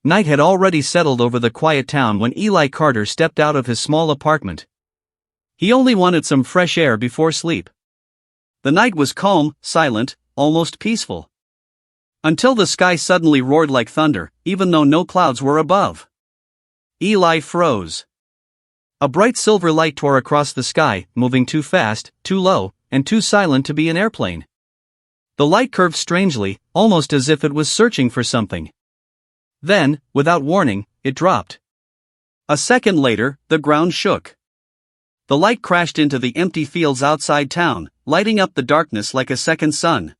Night had already settled over the quiet town when Eli Carter stepped out of his small apartment. He only wanted some fresh air before sleep. The night was calm, silent, almost peaceful. Until the sky suddenly roared like thunder, even though no clouds were above. Eli froze. A bright silver light tore across the sky, moving too fast, too low, and too silent to be an airplane. The light curved strangely, almost as if it was searching for something. Then, without warning, it dropped. A second later, the ground shook. The light crashed into the empty fields outside town, lighting up the darkness like a second sun.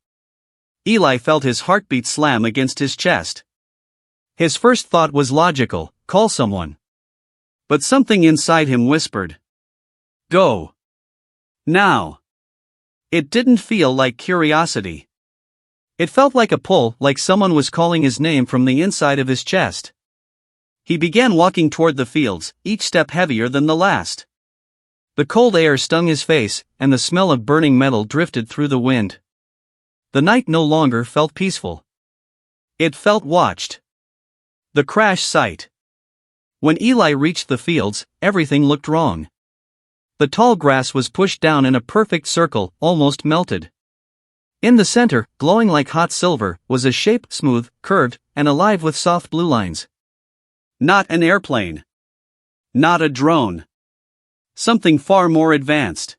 Eli felt his heartbeat slam against his chest. His first thought was logical: call someone. But something inside him whispered, "Go. Now." It didn't feel like curiosity. It felt like a pull, like someone was calling his name from the inside of his chest. He began walking toward the fields, each step heavier than the last. The cold air stung his face, and the smell of burning metal drifted through the wind. The night no longer felt peaceful. It felt watched. The crash site. When Eli reached the fields, everything looked wrong. The tall grass was pushed down in a perfect circle, almost melted. In the center, glowing like hot silver, was a shape, smooth, curved, and alive with soft blue lines. Not an airplane. Not a drone. Something far more advanced.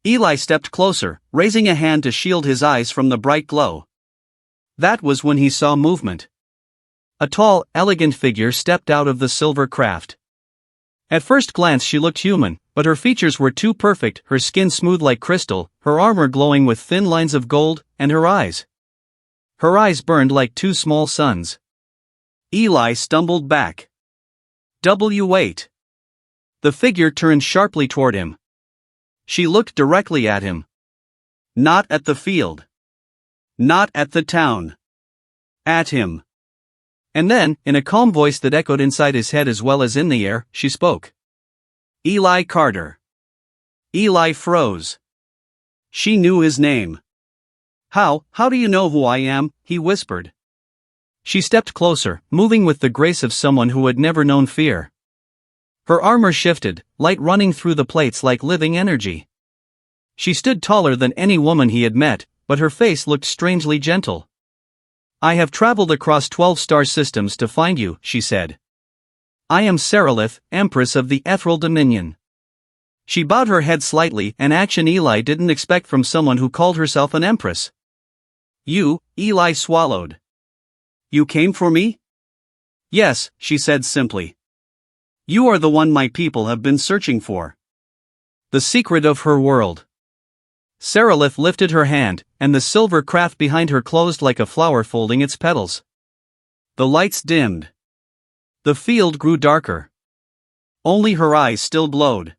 Eli stepped closer, raising a hand to shield his eyes from the bright glow. That was when he saw movement. A tall, elegant figure stepped out of the silver craft. At first glance she looked human, but her features were too perfect, her skin smooth like crystal, her armor glowing with thin lines of gold, and her eyes. Her eyes burned like two small suns. Eli stumbled back. Wait. The figure turned sharply toward him. She looked directly at him. Not at the field. Not at the town. At him. And then, in a calm voice that echoed inside his head as well as in the air, she spoke. Eli Carter. Eli froze. She knew his name. How do you know who I am?" he whispered. She stepped closer, moving with the grace of someone who had never known fear. Her armor shifted, light running through the plates like living energy. She stood taller than any woman he had met, but her face looked strangely gentle. "I have traveled across 12 star systems to find you," she said. "I am Seralith, Empress of the Ethereal Dominion." She bowed her head slightly, an action Eli didn't expect from someone who called herself an empress. "You," Eli swallowed. "You came for me?" "Yes," she said simply. "You are the one my people have been searching for." The secret of her world. Seralith lifted her hand, and the silver craft behind her closed like a flower folding its petals. The lights dimmed. The field grew darker. Only her eyes still glowed.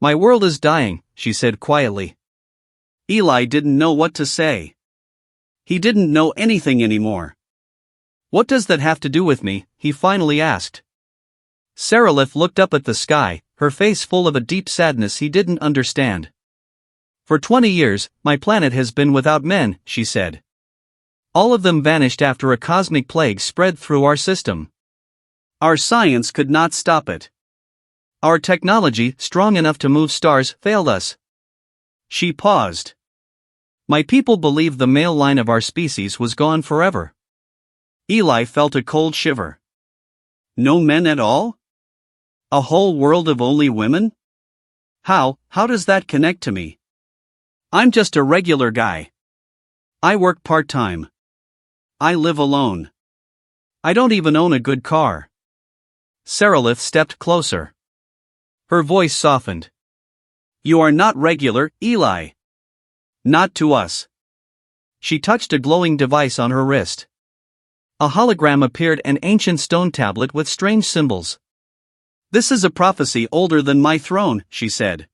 "My world is dying," she said quietly. Eli didn't know what to say. He didn't know anything anymore. "What does that have to do with me?" he finally asked. Seralith looked up at the sky, her face full of a deep sadness he didn't understand. "For 20 years, my planet has been without men," she said. "All of them vanished after a cosmic plague spread through our system. Our science could not stop it. Our technology, strong enough to move stars, failed us." She paused. "My people believed the male line of our species was gone forever." Eli felt a cold shiver. "No men at all? A whole world of only women? How does that connect to me? I'm just a regular guy. I work part-time. I live alone. I don't even own a good car." Seralith stepped closer. Her voice softened. "You are not regular, Eli. Not to us." She touched a glowing device on her wrist. A hologram appeared, an ancient stone tablet with strange symbols. "This is a prophecy older than my throne," she said.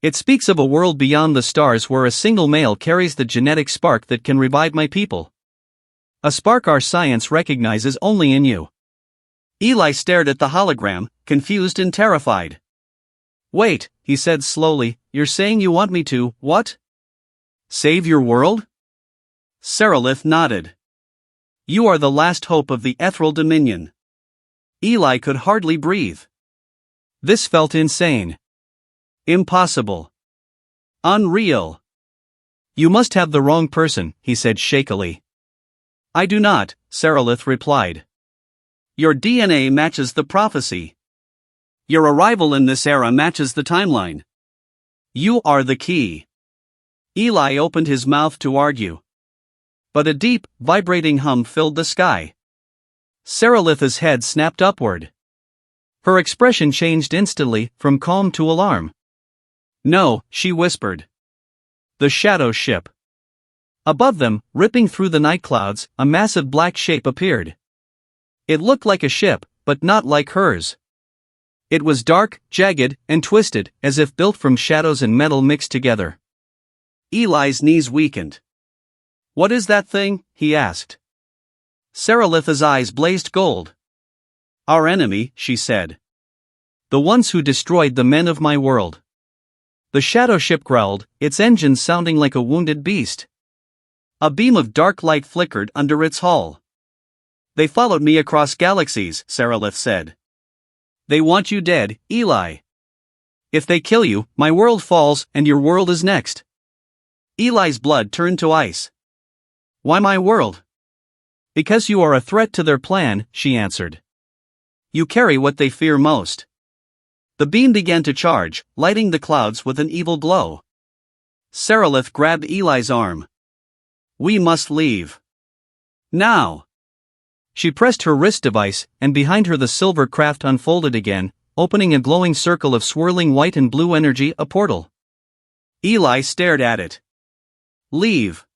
"It speaks of a world beyond the stars where a single male carries the genetic spark that can revive my people. A spark our science recognizes only in you." Eli stared at the hologram, confused and terrified. "Wait," he said slowly, "you're saying you want me to, what? Save your world?" Seralith nodded. You are the last hope of the ethereal dominion. Eli could hardly breathe. This felt insane. Impossible. Unreal. You must have the wrong person, he said shakily. I do not, Sarilith replied. Your DNA matches the prophecy. Your arrival in this era matches the timeline. You are the key. Eli opened his mouth to argue. But a deep, vibrating hum filled the sky. Sarilith's head snapped upward. Her expression changed instantly, from calm to alarm. No, she whispered. The shadow ship. Above them, ripping through the night clouds, a massive black shape appeared. It looked like a ship, but not like hers. It was dark, jagged, and twisted, as if built from shadows and metal mixed together. Eli's knees weakened. What is that thing? He asked. Sarilith's eyes blazed gold. Our enemy, she said. The ones who destroyed the men of my world. The shadow ship growled, its engines sounding like a wounded beast. A beam of dark light flickered under its hull. They followed me across galaxies, Sarilith said. They want you dead, Eli. If they kill you, my world falls, and your world is next. Eli's blood turned to ice. Why my world? Because you are a threat to their plan, she answered. You carry what they fear most. The beam began to charge, lighting the clouds with an evil glow. Sarilith grabbed Eli's arm. We must leave. Now. She pressed her wrist device, and behind her the silver craft unfolded again, opening a glowing circle of swirling white and blue energy, a portal. Eli stared at it. Leave.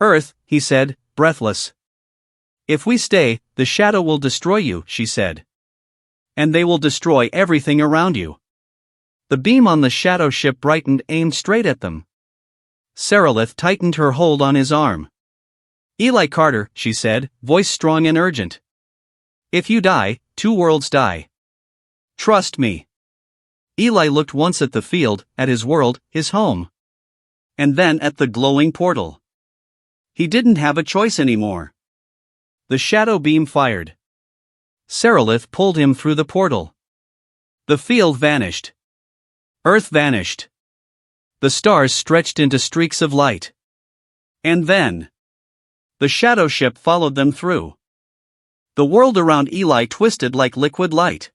Earth, he said, breathless. If we stay, the shadow will destroy you, she said. And they will destroy everything around you. The beam on the shadow ship brightened, aimed straight at them. Sarilith tightened her hold on his arm. Eli Carter, she said, voice strong and urgent. If you die, 2 worlds die. Trust me. Eli looked once at the field, at his world, his home. And then at the glowing portal. He didn't have a choice anymore. The shadow beam fired. Sarilith pulled him through the portal. The field vanished. Earth vanished. The stars stretched into streaks of light. And then, the shadow ship followed them through. The world around Eli twisted like liquid light.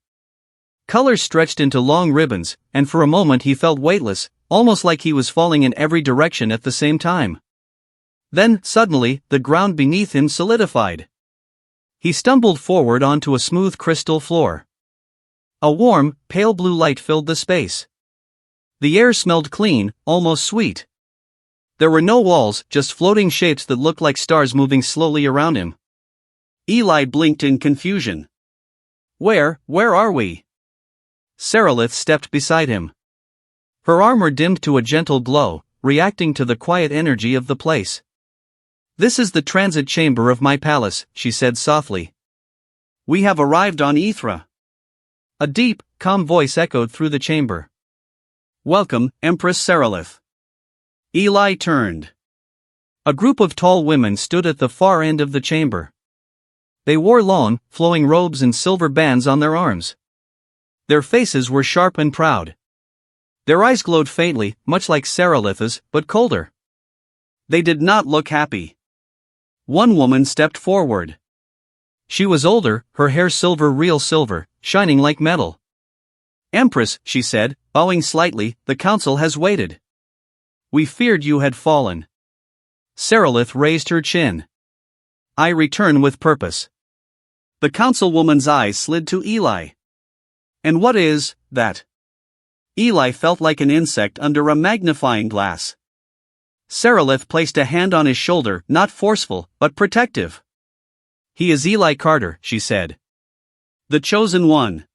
Colors stretched into long ribbons, and for a moment he felt weightless, almost like he was falling in every direction at the same time. Then, suddenly, the ground beneath him solidified. He stumbled forward onto a smooth crystal floor. A warm, pale blue light filled the space. The air smelled clean, almost sweet. There were no walls, just floating shapes that looked like stars moving slowly around him. Eli blinked in confusion. Where are we? Sarilith stepped beside him. Her armor dimmed to a gentle glow, reacting to the quiet energy of the place. This is the transit chamber of my palace, she said softly. We have arrived on Ithra. A deep, calm voice echoed through the chamber. Welcome, Empress Sarilith. Eli turned. A group of tall women stood at the far end of the chamber. They wore long, flowing robes and silver bands on their arms. Their faces were sharp and proud. Their eyes glowed faintly, much like Sarilith's, but colder. They did not look happy. One woman stepped forward. She was older, her hair silver, real silver, shining like metal. Empress, she said, bowing slightly, the council has waited. We feared you had fallen. Sarilith raised her chin. I return with purpose. The councilwoman's eyes slid to Eli. And what is that? Eli felt like an insect under a magnifying glass. Sarilith placed a hand on his shoulder, not forceful, but protective. He is Eli Carter, she said. The chosen one.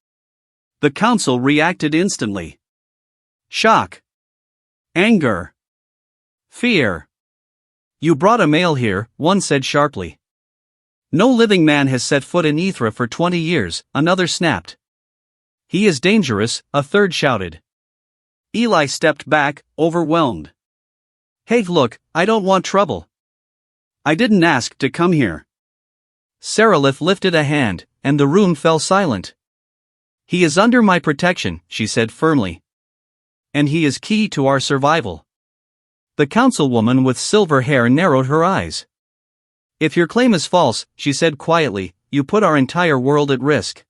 The council reacted instantly. Shock. Anger. Fear. You brought a male here, one said sharply. No living man has set foot in Ithra for 20 years, another snapped. He is dangerous, a third shouted. Eli stepped back, overwhelmed. Hey look, I don't want trouble. I didn't ask to come here. Seralith lifted a hand, and the room fell silent. "He is under my protection," she said firmly. "And he is key to our survival." The councilwoman with silver hair narrowed her eyes. "If your claim is false," she said quietly, "you put our entire world at risk."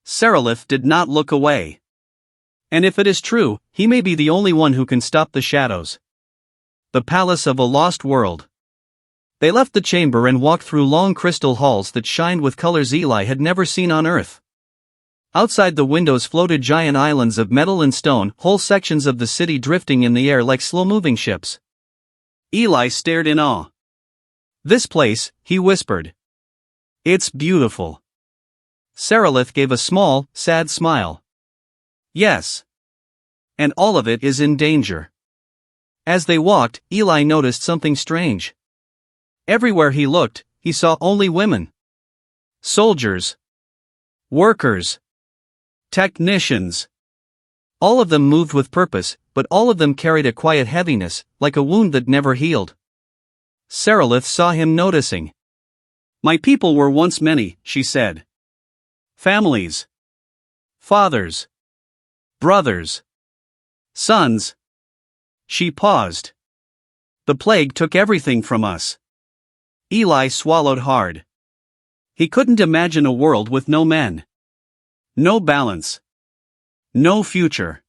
Seralith did not look away. "And if it is true, he may be the only one who can stop the shadows." The palace of a lost world. They left the chamber and walked through long crystal halls that shined with colors Eli had never seen on Earth. Outside the windows floated giant islands of metal and stone, whole sections of the city drifting in the air like slow-moving ships. Eli stared in awe. "This place," he whispered. "It's beautiful." Seralith gave a small, sad smile. "Yes. And all of it is in danger." As they walked, Eli noticed something strange. Everywhere he looked, he saw only women. Soldiers. Workers. Technicians. All of them moved with purpose, but all of them carried a quiet heaviness, like a wound that never healed. Seralith saw him noticing. "My people were once many," she said. "Families. Fathers. Brothers. Sons." She paused. "The plague took everything from us." Eli swallowed hard. He couldn't imagine a world with no men. No balance. No future.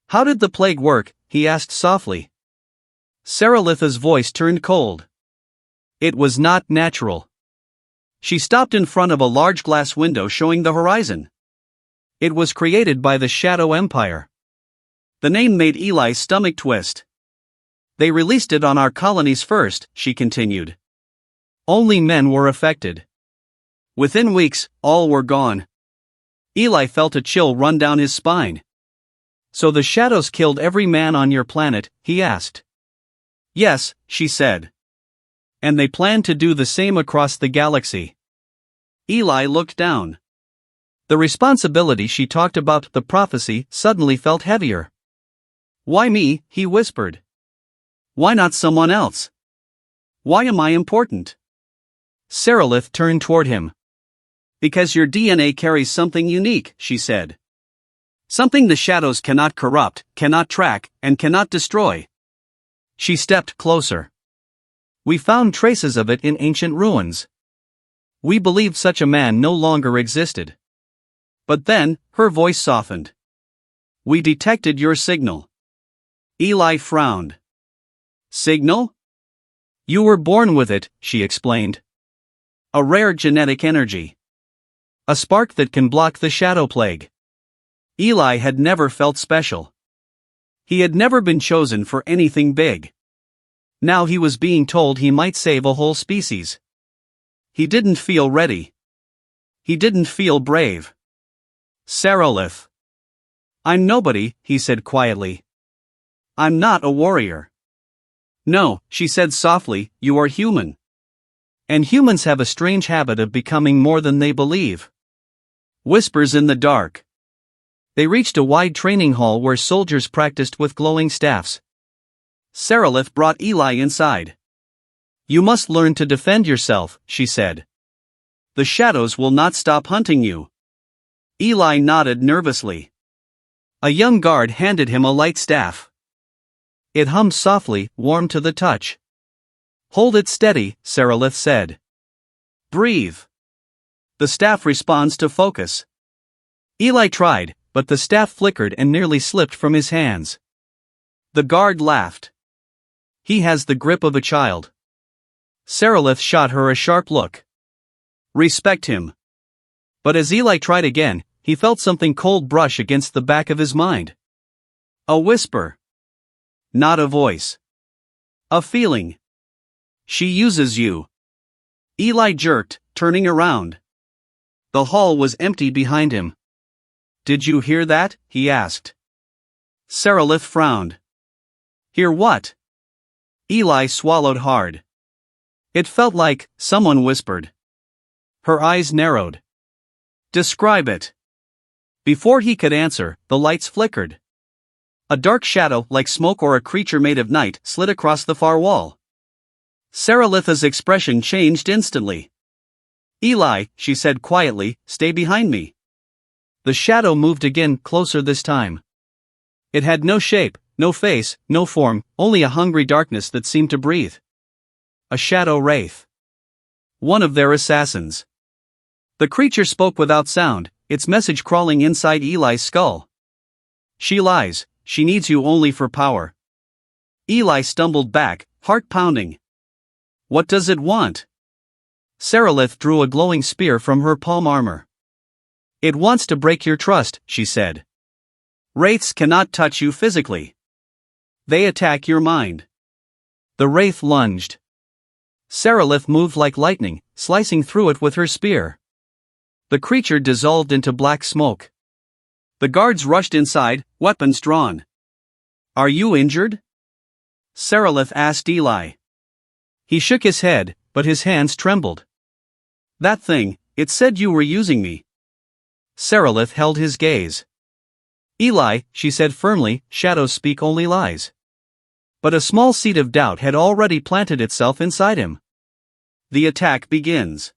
"How did the plague work?" he asked softly. Seralith's voice turned cold. "It was not natural." She stopped in front of a large glass window showing the horizon. "It was created by the Shadow Empire." The name made Eli's stomach twist. "They released it on our colonies first," she continued. "Only men were affected. Within weeks, all were gone." Eli felt a chill run down his spine. "So the shadows killed every man on your planet?" he asked. "Yes," she said. "And they plan to do the same across the galaxy." Eli looked down. The responsibility she talked about, the prophecy, suddenly felt heavier. "Why me?" he whispered. "Why not someone else? Why am I important?" Seralith turned toward him. "Because your DNA carries something unique," she said. "Something the shadows cannot corrupt, cannot track, and cannot destroy." She stepped closer. "We found traces of it in ancient ruins. We believed such a man no longer existed." But then, her voice softened. "We detected your signal." Eli frowned. "Signal?" "You were born with it," she explained. "A rare genetic energy. A spark that can block the shadow plague." Eli had never felt special. He had never been chosen for anything big. Now he was being told he might save a whole species. He didn't feel ready. He didn't feel brave. "Seralith. I'm nobody," he said quietly. "I'm not a warrior." "No," she said softly, "you are human. And humans have a strange habit of becoming more than they believe." Whispers in the dark. They reached a wide training hall where soldiers practiced with glowing staffs. Seralith brought Eli inside. "You must learn to defend yourself," she said. "The shadows will not stop hunting you." Eli nodded nervously. A young guard handed him a light staff. It hummed softly, warm to the touch. "Hold it steady," Seralith said. "Breathe. The staff responds to focus." Eli tried, but the staff flickered and nearly slipped from his hands. The guard laughed. "He has the grip of a child." Seralith shot her a sharp look. "Respect him." But as Eli tried again, he felt something cold brush against the back of his mind. A whisper. Not a voice. A feeling. "She uses you." Eli jerked, turning around. The hall was empty behind him. "Did you hear that?" he asked. Seralith frowned. "Hear what?" Eli swallowed hard. "It felt like," someone whispered. Her eyes narrowed. "Describe it." Before he could answer, the lights flickered. A dark shadow, like smoke or a creature made of night, slid across the far wall. Seralith's expression changed instantly. Eli, she said quietly, stay behind me. The shadow moved again, closer this time. It had no shape, no face, no form, only a hungry darkness that seemed to breathe. A shadow wraith. One of their assassins. The creature spoke without sound, its message crawling inside Eli's skull. She lies, she needs you only for power. Eli stumbled back, heart pounding. What does it want? Sarilith drew a glowing spear from her palm armor. It wants to break your trust, she said. Wraiths cannot touch you physically. They attack your mind. The wraith lunged. Sarilith moved like lightning, slicing through it with her spear. The creature dissolved into black smoke. The guards rushed inside, weapons drawn. Are you injured? Sarilith asked Eli. He shook his head, but his hands trembled. That thing, it said you were using me. Sarilith held his gaze. Eli, she said firmly, shadows speak only lies. But a small seed of doubt had already planted itself inside him. The attack begins.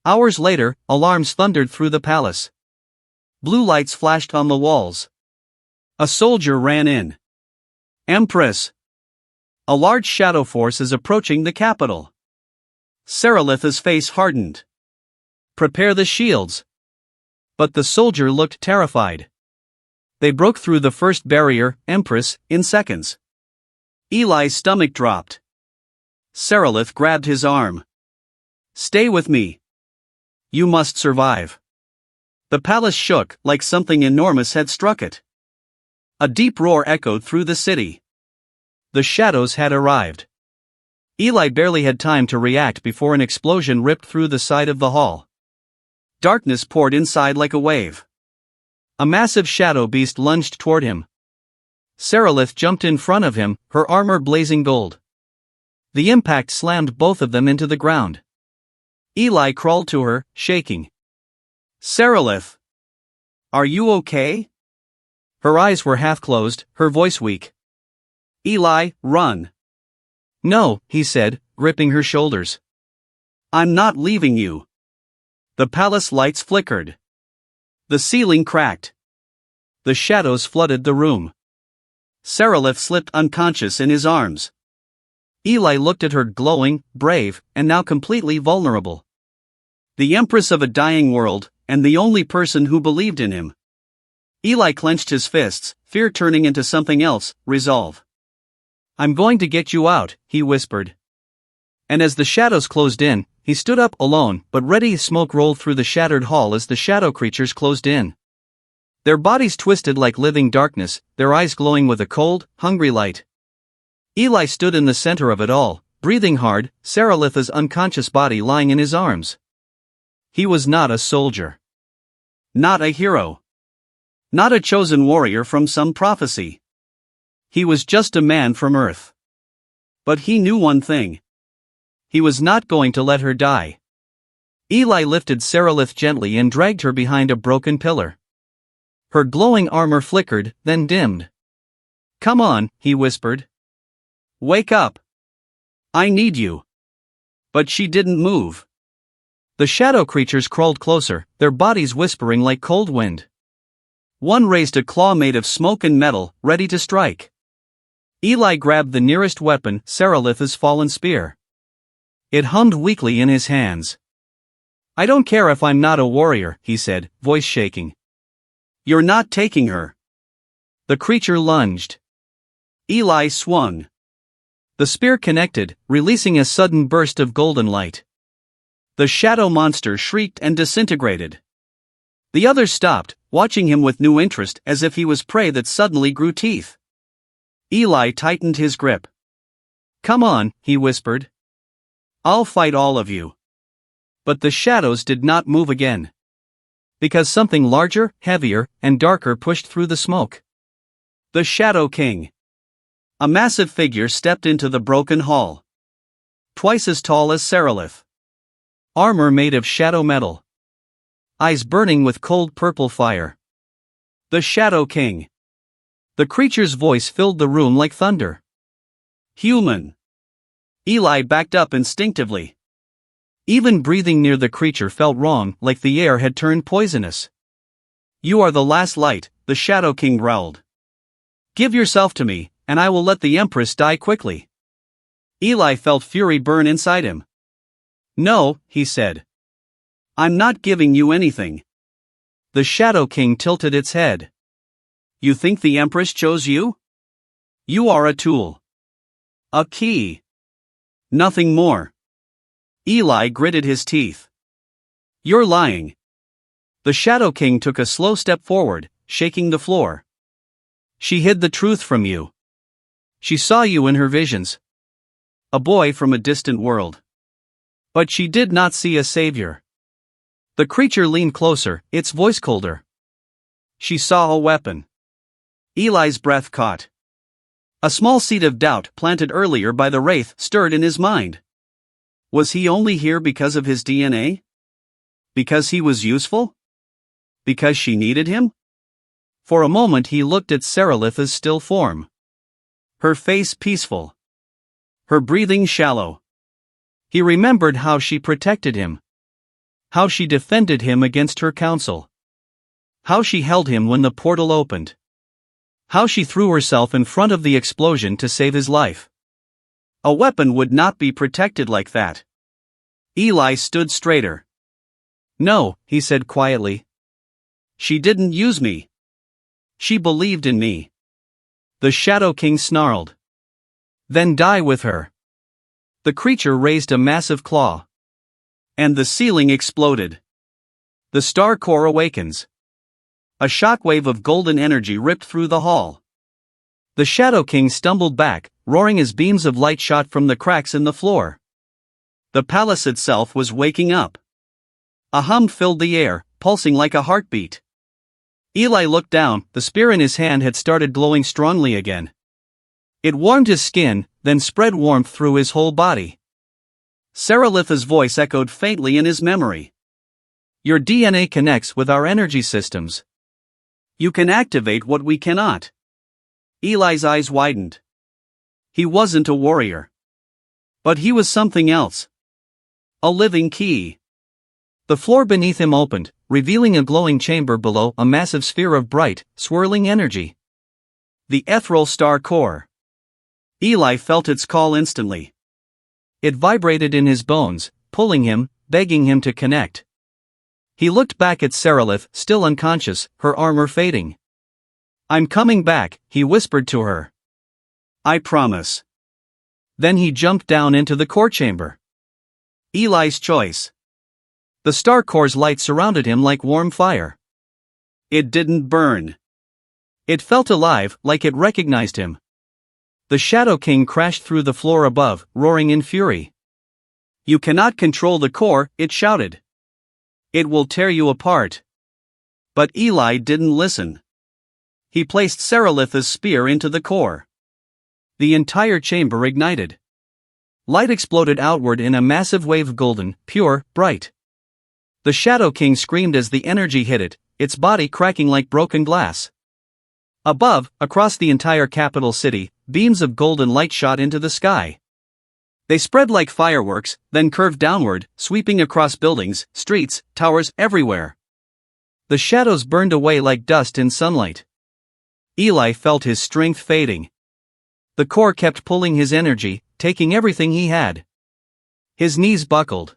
Hours later, alarms thundered through the palace. Blue lights flashed on the walls. A soldier ran in. Empress. A large shadow force is approaching the capital. Sarilith's face hardened. Prepare the shields. But the soldier looked terrified. They broke through the first barrier, Empress, in seconds. Eli's stomach dropped. Sarilith grabbed his arm. Stay with me. You must survive. The palace shook like something enormous had struck it. A deep roar echoed through the city. The shadows had arrived. Eli barely had time to react before an explosion ripped through the side of the hall. Darkness poured inside like a wave. A massive shadow beast lunged toward him. Sarilith jumped in front of him, her armor blazing gold. The impact slammed both of them into the ground. Eli crawled to her, shaking. Sarilith! Are you okay? Her eyes were half closed, her voice weak. Eli, run! No, he said, gripping her shoulders. I'm not leaving you. The palace lights flickered. The ceiling cracked. The shadows flooded the room. Sarilith slipped unconscious in his arms. Eli looked at her glowing, brave, and now completely vulnerable. The Empress of a dying world, and the only person who believed in him. Eli clenched his fists, fear turning into something else, resolve. I'm going to get you out, he whispered. And as the shadows closed in, he stood up alone, but ready. Smoke rolled through the shattered hall as the shadow creatures closed in. Their bodies twisted like living darkness, their eyes glowing with a cold, hungry light. Eli stood in the center of it all, breathing hard, Sarilith's unconscious body lying in his arms. He was not a soldier. Not a hero. Not a chosen warrior from some prophecy. He was just a man from Earth. But he knew one thing. He was not going to let her die. Eli lifted Sarilith gently and dragged her behind a broken pillar. Her glowing armor flickered, then dimmed. Come on, he whispered. Wake up. I need you. But she didn't move. The shadow creatures crawled closer, their bodies whispering like cold wind. One raised a claw made of smoke and metal, ready to strike. Eli grabbed the nearest weapon, Sarilith's fallen spear. It hummed weakly in his hands. I don't care if I'm not a warrior, he said, voice shaking. You're not taking her. The creature lunged. Eli swung. The spear connected, releasing a sudden burst of golden light. The shadow monster shrieked and disintegrated. The others stopped, watching him with new interest as if he was prey that suddenly grew teeth. Eli tightened his grip. Come on, he whispered. I'll fight all of you. But the shadows did not move again. Because something larger, heavier, and darker pushed through the smoke. The Shadow King. A massive figure stepped into the broken hall. Twice as tall as Sarilith. Armor made of shadow metal. Eyes burning with cold purple fire. The Shadow King. The creature's voice filled the room like thunder. Human. Eli backed up instinctively. Even breathing near the creature felt wrong, like the air had turned poisonous. "You are the last light," the Shadow King growled. "Give yourself to me, and I will let the Empress die quickly." Eli felt fury burn inside him. "No," he said. "I'm not giving you anything." The Shadow King tilted its head. "You think the Empress chose you? You are a tool. A key. Nothing more." Eli gritted his teeth. "You're lying." The Shadow King took a slow step forward, shaking the floor. "She hid the truth from you. She saw you in her visions. A boy from a distant world. But she did not see a savior." The creature leaned closer, its voice colder. "She saw a weapon." Eli's breath caught. A small seed of doubt planted earlier by the wraith stirred in his mind. Was he only here because of his DNA? Because he was useful? Because she needed him? For a moment he looked at Saralith's still form. Her face peaceful. Her breathing shallow. He remembered how she protected him. How she defended him against her counsel. How she held him when the portal opened. How she threw herself in front of the explosion to save his life. A weapon would not be protected like that. Eli stood straighter. "No," he said quietly. "She didn't use me. She believed in me." The Shadow King snarled. "Then die with her." The creature raised a massive claw. And the ceiling exploded. The star core awakens. A shockwave of golden energy ripped through the hall. The Shadow King stumbled back, roaring as beams of light shot from the cracks in the floor. The palace itself was waking up. A hum filled the air, pulsing like a heartbeat. Eli looked down, the spear in his hand had started glowing strongly again. It warmed his skin, then spread warmth through his whole body. Saralith's voice echoed faintly in his memory. "Your DNA connects with our energy systems. You can activate what we cannot." Eli's eyes widened. He wasn't a warrior. But he was something else. A living key. The floor beneath him opened, revealing a glowing chamber below, a massive sphere of bright, swirling energy. The ethereal star core. Eli felt its call instantly. It vibrated in his bones, pulling him, begging him to connect. He looked back at Saralith, still unconscious, her armor fading. "I'm coming back," he whispered to her. "I promise." Then he jumped down into the core chamber. Eli's choice. The star core's light surrounded him like warm fire. It didn't burn. It felt alive, like it recognized him. The Shadow King crashed through the floor above, roaring in fury. "You cannot control the core," it shouted. "It will tear you apart." But Eli didn't listen. He placed Saralith's spear into the core. The entire chamber ignited. Light exploded outward in a massive wave, golden, pure, bright. The Shadow King screamed as the energy hit it, its body cracking like broken glass. Above, across the entire capital city, beams of golden light shot into the sky. They spread like fireworks, then curved downward, sweeping across buildings, streets, towers, everywhere. The shadows burned away like dust in sunlight. Eli felt his strength fading. The core kept pulling his energy, taking everything he had. His knees buckled.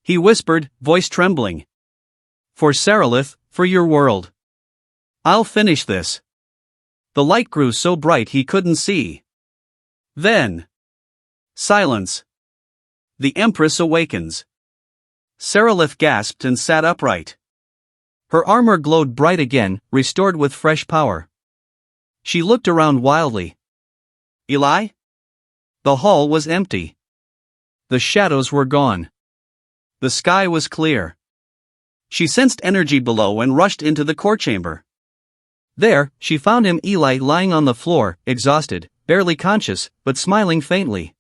He whispered, voice trembling. "For Saralith, for your world. I'll finish this." The light grew so bright he couldn't see. Then. Silence. The Empress awakens. Saralith gasped and sat upright. Her armor glowed bright again, restored with fresh power. She looked around wildly. Eli? The hall was empty. The shadows were gone. The sky was clear. She sensed energy below and rushed into the core chamber. There, she found him, Eli, lying on the floor, exhausted, barely conscious, but smiling faintly.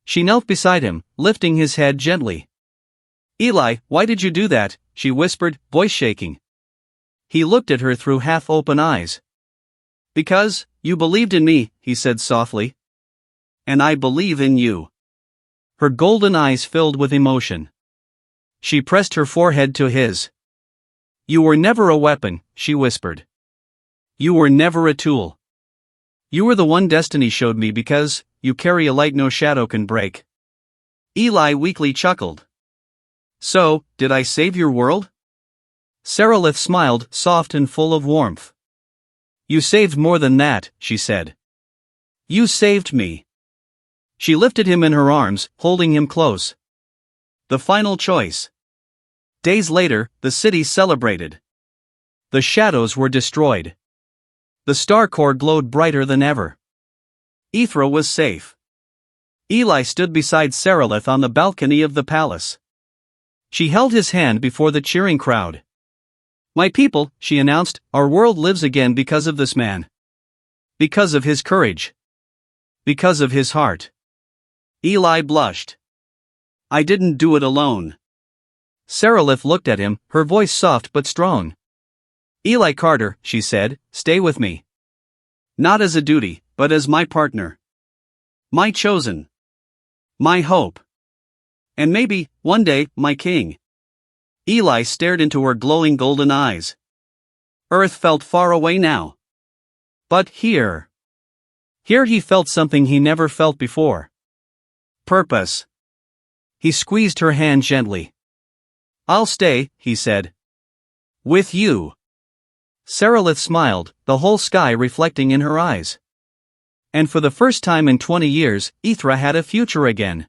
She knelt beside him, lifting his head gently. "Eli, why did you do that?" she whispered, voice shaking. He looked at her through half-open eyes. "Because, you believed in me," he said softly. "And I believe in you." Her golden eyes filled with emotion. She pressed her forehead to his. "You were never a weapon," she whispered. "You were never a tool. You were the one destiny showed me because you carry a light no shadow can break." Eli weakly chuckled. "So, did I save your world?" Seralith smiled, soft and full of warmth. "You saved more than that," she said. "You saved me." She lifted him in her arms, holding him close. The final choice. Days later, the city celebrated. The shadows were destroyed. The star core glowed brighter than ever. Ithra was safe. Eli stood beside Seralith on the balcony of the palace. She held his hand before the cheering crowd. "My people," she announced, "our world lives again because of this man. Because of his courage. Because of his heart." Eli blushed. "I didn't do it alone." Seralith looked at him, her voice soft but strong. "Eli Carter," she said, "stay with me. Not as a duty, but as my partner. My chosen. My hope. And maybe, one day, my king." Eli stared into her glowing golden eyes. Earth felt far away now. But here. Here he felt something he never felt before. Purpose. He squeezed her hand gently. "I'll stay," he said. "With you." Seralith smiled, the whole sky reflecting in her eyes. And for the first time in 20 years, Ithra had a future again.